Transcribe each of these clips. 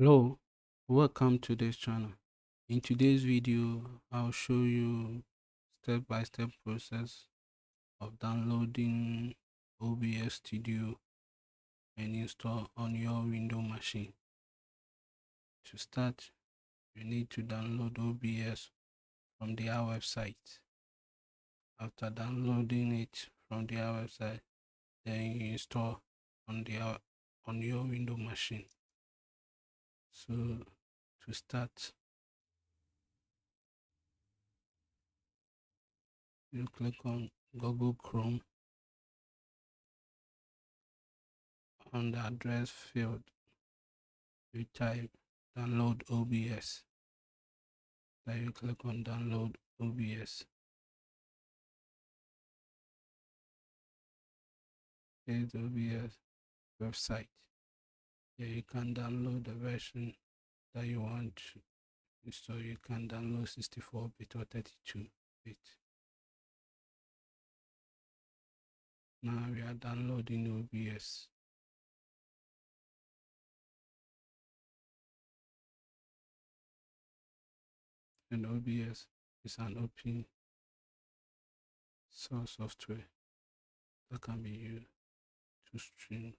Hello, welcome to this channel. In today's video, I'll show you step-by-step process of downloading OBS Studio and install on your Windows machine. To start, you need to download OBS from their website. After downloading it from their website, then you install on your Windows machine. So to start, you click on Google Chrome. On the address field, you type download OBS. Then you click on download OBS. Here's the OBS website. Here you can download the version that you want to install. You can download 64-bit or 32-bit. Now we are downloading OBS. And OBS is an open source software that can be used to stream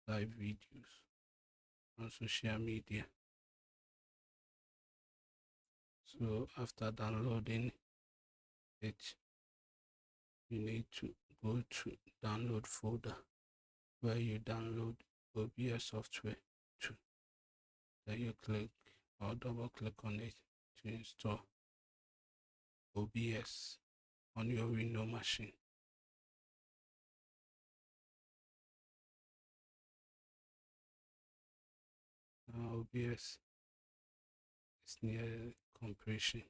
live videos on social media. So after downloading it, you need to go to download folder where you download OBS software to. Then you click or double click on it to install OBS on your Windows machine. Now OBS is near completion.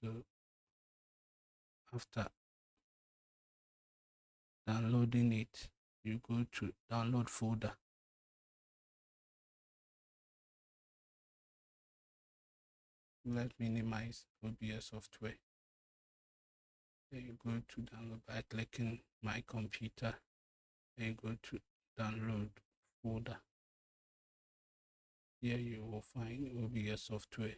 So after downloading it, you go to download folder. Let's minimize OBS software. Then you go to download by clicking my computer. Then you go to download folder. Here you will find OBS software.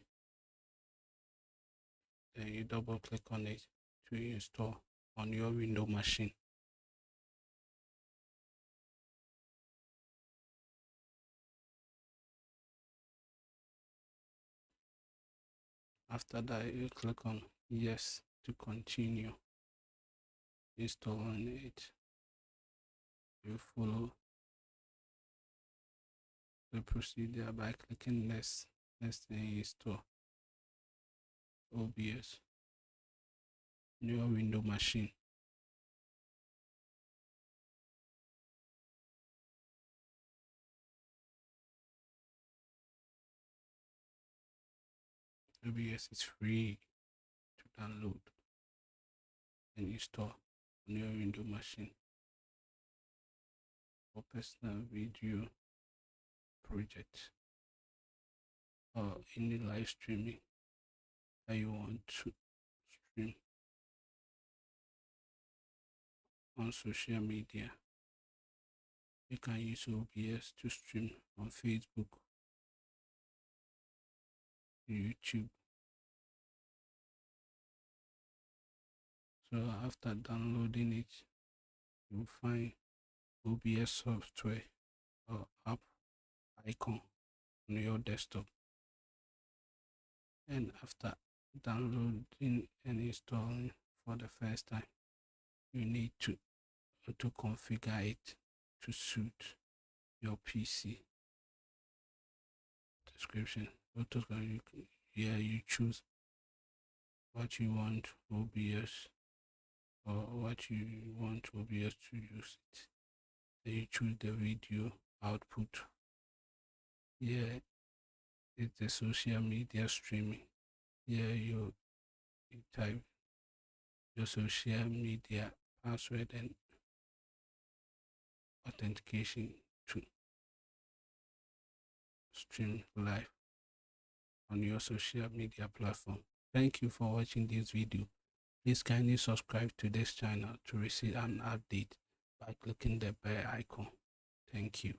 Then you double click on it to install on your Windows machine. After that, you click on yes to continue installing it. You follow the procedure by clicking next and install OBS on your Windows machine. OBS is free to download and install on your Windows machine for personal video project or any live streaming that you want to stream on social media. You can use OBS to stream on Facebook, YouTube. So after downloading it, you'll find OBS software or app icon on your desktop. And after downloading and installing for the first time, you need to auto-configure it to suit your PC. Description. Here you choose what you want OBS or what you want OBS to use it. Then you choose the video output. Here is the social media streaming. Here you type your social media password and authentication to stream live on your social media platform. Thank you for watching this video. Please kindly subscribe to this channel to receive an update by clicking the bell icon. Thank you.